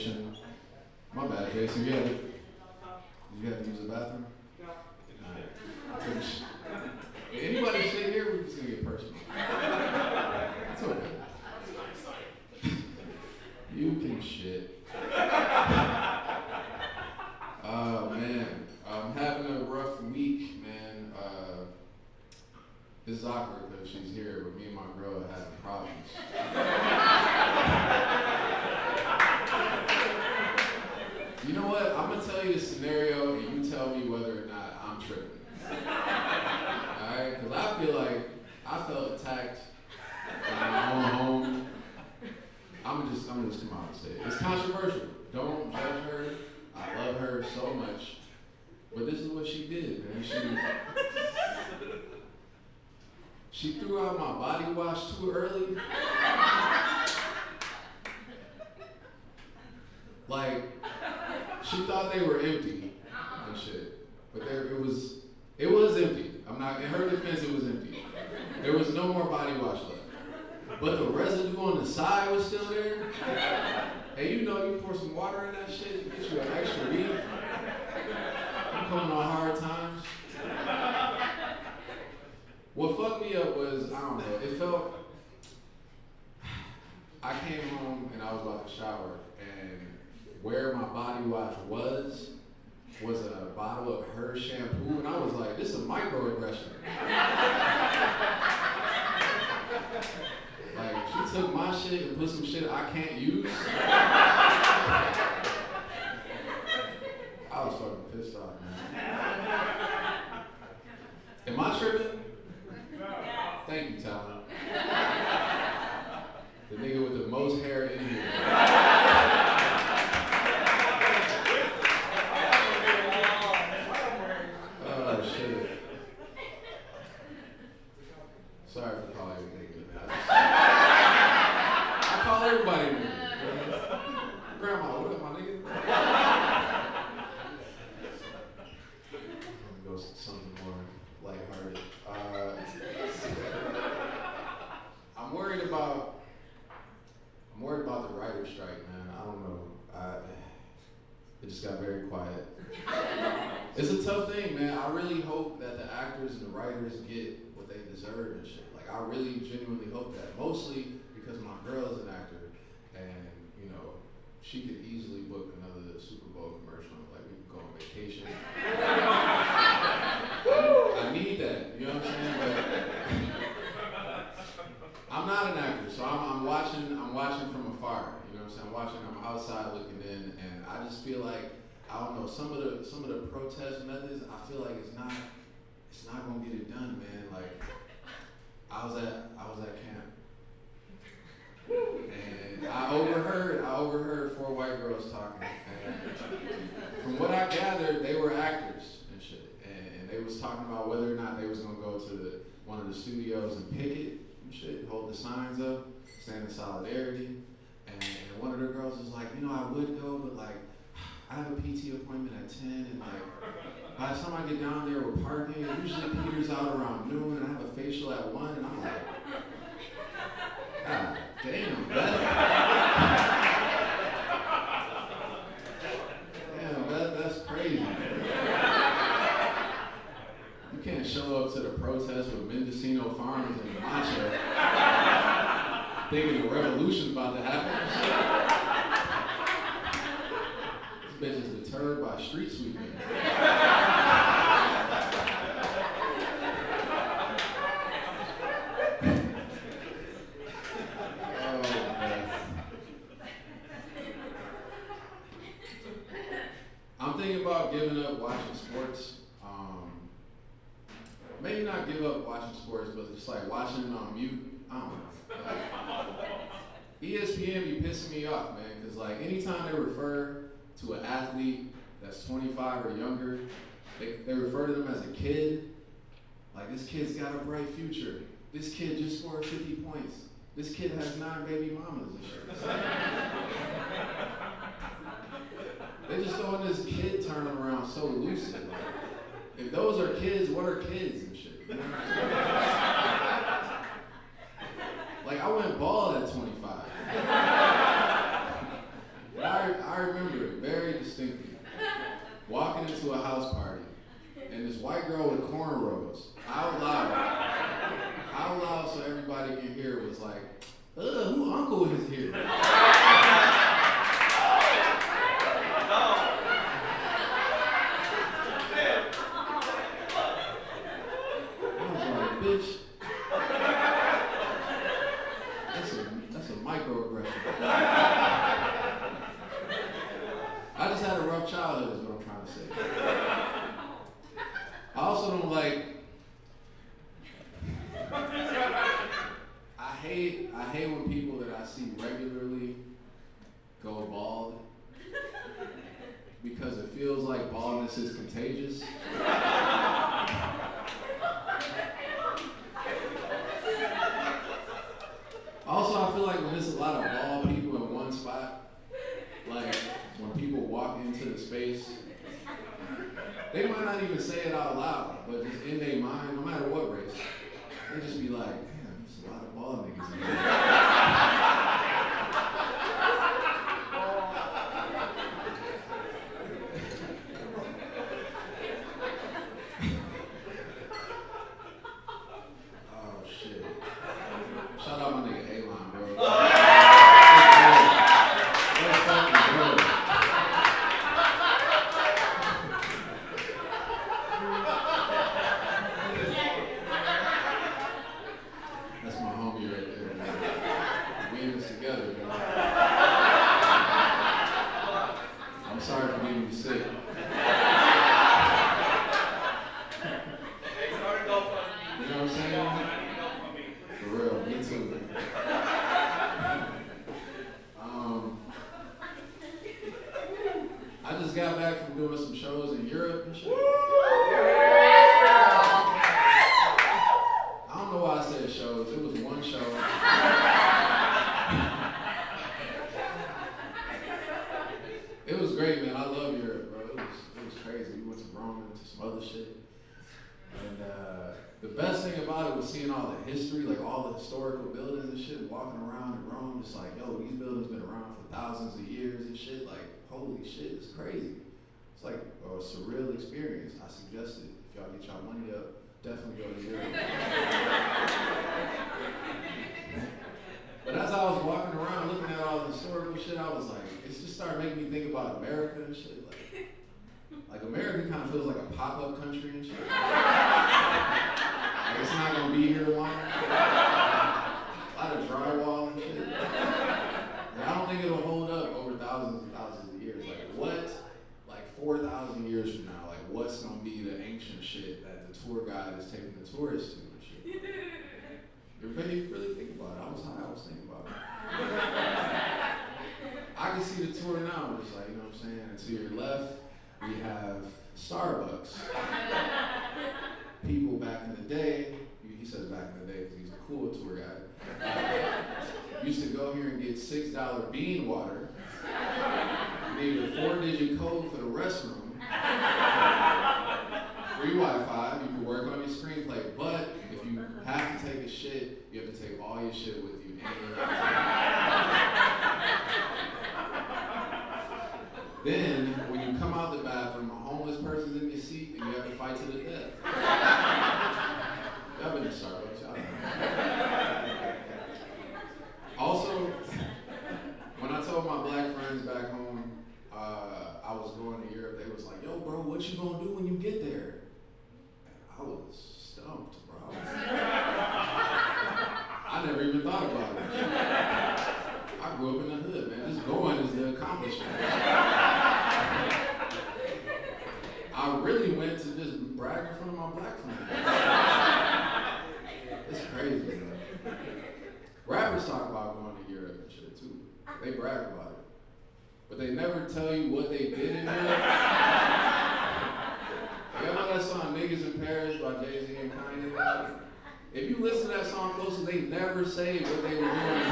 conversation. My bad, Jason. You had to use the bathroom? Alright. Anybody shit here, we're just gonna get personal. It's okay. You can shit. Man, I'm having a rough week, man. This is awkward because she's here, but me and my girl are having problems. You know what? I'm gonna tell you a scenario, and you tell me whether or not I'm tripping. Alright? Because I feel like I felt attacked when I'm going home. I'm gonna just come out and say it. It's controversial. Don't judge her. I love her so much. But this is what she did, man. She threw out my body wash too early. Like, she thought they were empty and shit. But it was empty. In her defense, it was empty. There was no more body wash left. But the residue on the side was still there. Hey, you know, you pour some water in that shit, it gets you an extra week. I'm coming on hard times. What fucked me up was, I don't know, it felt, I came home and I was about to shower, and where my body wash was a bottle of her shampoo, and I was like, this is a microaggression. Like, she took my shit and put some shit I can't use. I was fucking pissed off, man. Am I tripping? Thank you, Tyler. The nigga with the most hair in here. Oh, shit. Sorry for calling you nigga. I call everybody nigga. Grandma, what up, my nigga? I'm gonna go something more lighthearted. I'm worried about the writer's strike, man. I don't know. It just got very quiet. It's a tough thing, man. I really hope that the actors and the writers get what they deserve and shit. Like, I really genuinely hope that. Mostly because my girl is an actor, and, you know, she could easily book another Super Bowl commercial. Like, we could go on vacation. I need that, you know what I'm saying? But I'm not an actor, so I'm watching from afar. You know what I'm saying? I'm outside looking in, and I just feel like, I don't know, some of the protest methods, I feel like it's not gonna get it done, man. Like, I was at camp, and I overheard 4 white girls talking, and from what I gathered, they were actors and shit, and they was talking about whether or not they was gonna go to one of the studios and picket and shit, hold the signs up, stand in solidarity, and one of the girls was like, you know, I would go, but like, I have a PT appointment at 10, and like, by the time I get down there with parking, usually Peter's out around noon, and I have a facial at 1, and I'm like, God damn, that's crazy. You can't show up to the protest with Mendocino Farms and matcha thinking a revolution's about to happen. This bitch is deterred by street sweeping. I'm thinking about giving up watching sports. Maybe not give up watching sports, but just like watching them on mute. I don't know. ESPN be pissing me off, man, because like anytime they refer to an athlete that's 25 or younger, they refer to them as a kid. Like, this kid's got a bright future. This kid just scored 50 points. This kid has 9 baby mamas and shit. They just throwing this kid term around so loosely. Like, if those are kids, what are kids and shit? You know what I'm saying? Like, I went bald at 25. I girl with cornrows out loud, so everybody can hear. Was like, who uncle is here? Bitch, that's a microaggression. I just had a rough childhood is what I'm trying to say. I also don't like, I hate when people that I see regularly go bald because it feels like baldness is contagious. Also, I feel like when there's a lot of bald people in one spot, like when people walk into the space, they might not even say it out loud, but just in their mind, no matter what race, they just be like, damn, there's a lot of bald niggas in here. Just like, yo, these buildings been around for thousands of years and shit. Like, holy shit, it's crazy. It's like a surreal experience. I suggested if y'all get y'all money up, definitely go to Europe. But as I was walking around looking at all the historical shit, I was like, it just started making me think about America and shit. Like America kind of feels like a pop-up country and shit. Like it's not gonna be here long. A lot of drywall and shit. And I don't think it'll hold up over thousands and thousands of years. Like what? Like 4,000 years from now, like what's gonna be the ancient shit that the tour guide is taking the tourists to and shit? Everybody really think about it. I was high, I was thinking about it. I can see the tour now, just like, you know what I'm saying? And to your left, we have Starbucks. People back in the day, he says back in the day because he's a cool tour guide, used to go here and get $6 bean water, needed a 4-digit code for the restroom, free Wi-Fi, you can work on your screenplay, but if you have to take a shit, you have to take all your shit with you. Then, when you come out the bathroom, a homeless person's in your seat, and you have to fight to the death. Y'all been to Starbucks, y'all know. Also, when I told my black friends back home I was going to Europe, they was like, yo, bro, what you gonna do when you get there? And I was stumped, bro. I never even thought about it. I grew up in the hood, man. Just going is the accomplishment. I really went to just brag in front of my black friends. It's crazy, man. Rappers talk about going to Europe and shit too. They brag about it. But they never tell you what they did in Europe. You know that song Niggas in Paris by Jay-Z and Kanye? If you listen to that song closely, they never say what they were doing.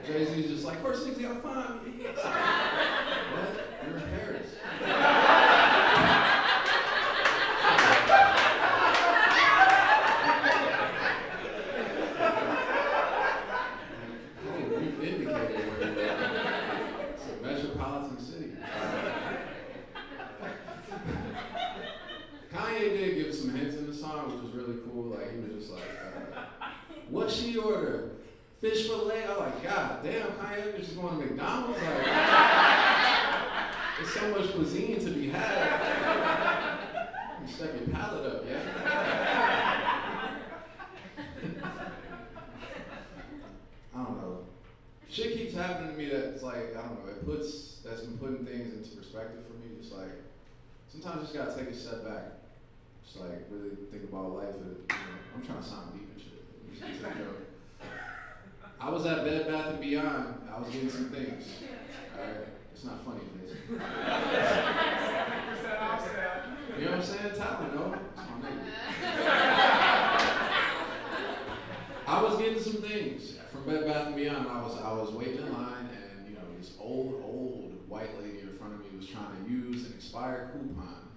Jay-Z's just like, first things you gotta find me. What? You're in Paris. You've indicated where you are. It's a metropolitan city. really cool. Like he was just like, what she order? Fish fillet? I'm like, God damn, Kanye, you're just going to McDonald's? Like, there's so much cuisine to be had. You step your palate up, yeah? I don't know. Shit keeps happening to me that's like, I don't know, that's been putting things into perspective for me. Just like, sometimes you just gotta take a step back. Just like, really think about life. And, I'm trying to sound deep and shit. I was at Bed Bath & Beyond. I was getting some things. Alright? It's not funny, Jason. You know what I'm saying? Tyler, no? It's my nigga. I was getting some things from Bed Bath & Beyond. I was waiting in line, and this old white lady in front of me was trying to use an expired coupon,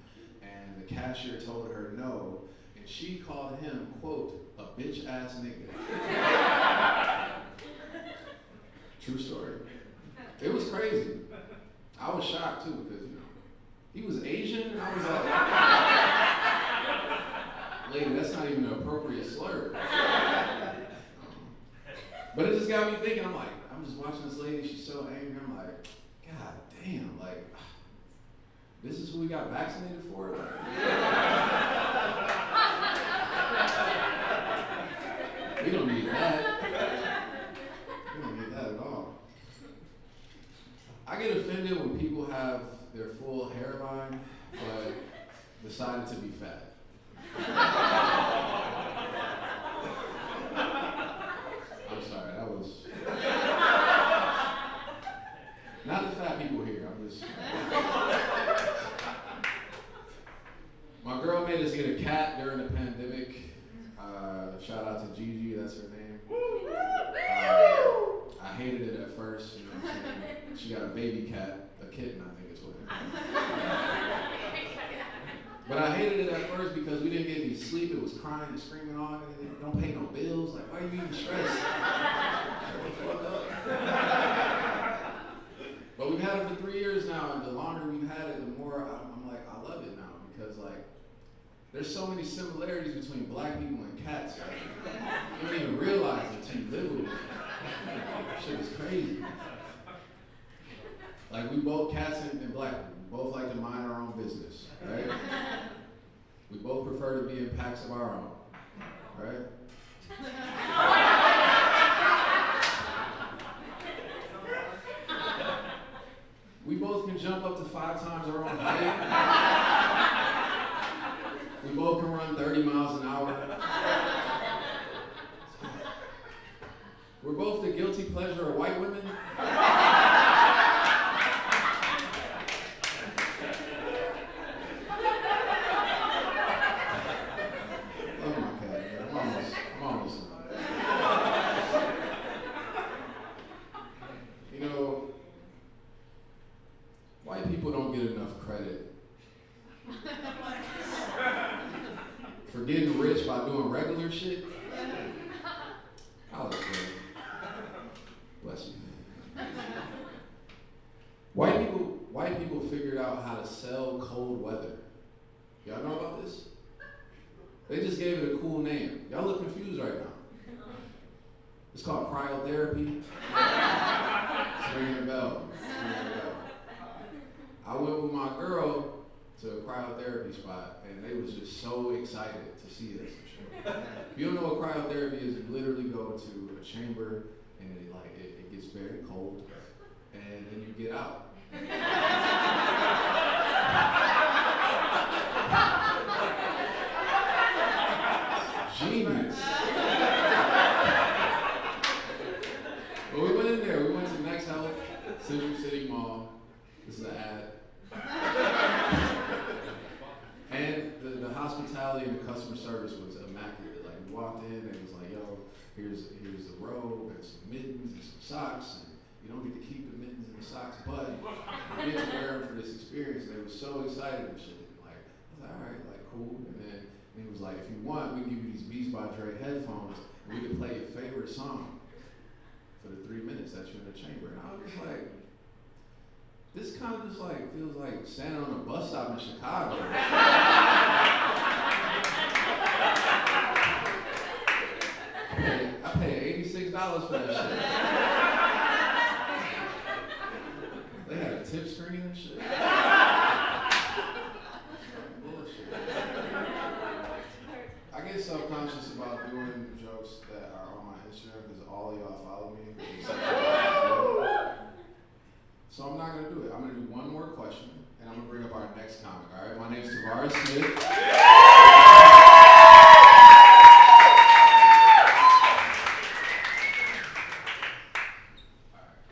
and the cashier told her no, and she called him, quote, a bitch ass nigga. True story. It was crazy. I was shocked too, because he was Asian, and I was like, lady, that's not even an appropriate slur. But it just got me thinking. I'm just watching this lady. She's so angry. I'm like, God damn, like, this is who we got vaccinated for? Like, we don't need that. We don't need that at all. I get offended when people have their full hairline, but decided to be fat. I'm sorry, that was not the fat people here. I'm just. My girl made us get a cat during the pandemic. Shout out to Gigi, that's her name. I hated it at first, what I'm saying? She got a baby cat, a kitten, I think is what it is. But I hated it at first because we didn't get any sleep. It was crying and screaming on, and it don't pay no bills. Like, why are you even stressed? Shut the fuck up. But we've had it for 3 years now, and the longer we've had it, the more I'm like, I love it now, because like, there's so many similarities between black people and cats. Like, you don't even realize it until you live with them. Shit is crazy. Like, we both, cats and black people, we both like to mind our own business, right? We both prefer to be in packs of our own, right? We both can jump up to 5 times our own height. We both can run 30 miles an hour. We're both the guilty pleasure of white women. Oh my God, I'm almost done. White people don't get enough credit for getting rich by doing regular shit. I'll explain. Bless you. White people figured out how to sell cold weather. Y'all know about this? They just gave it a cool name. Y'all look confused right now. It's called cryotherapy. It's ringing a bell. I went with my girl to a cryotherapy spot, and they was just so excited to see us. If you don't know what cryotherapy is, you literally go to a chamber, and it gets very cold, and then you get out. Genius. But we went in there. We went to Next Health, Central City Mall. This is an ad. And the hospitality and the customer service was immaculate. Like, we walked in and it was like, yo, here's the robe and some mittens and some socks, and you don't get to keep the mittens and the socks, but you get to wear them for this experience. And they were so excited and shit. Like, I was like, all right, like, cool. And then he was like, if you want, we can give you these Beats by Dre headphones, and we can play your favorite song for the 3 minutes that you're in the chamber. And I was just like, this kind of just like feels like standing on a bus stop in Chicago. $6 for that shit. They had a tip screen and shit. Bullshit. I get self-conscious about doing jokes that are on my Instagram because all of y'all follow me. So I'm not gonna do it. I'm gonna do one more question, and I'm gonna bring up our next comic. All right, my name's Tavaris Smith.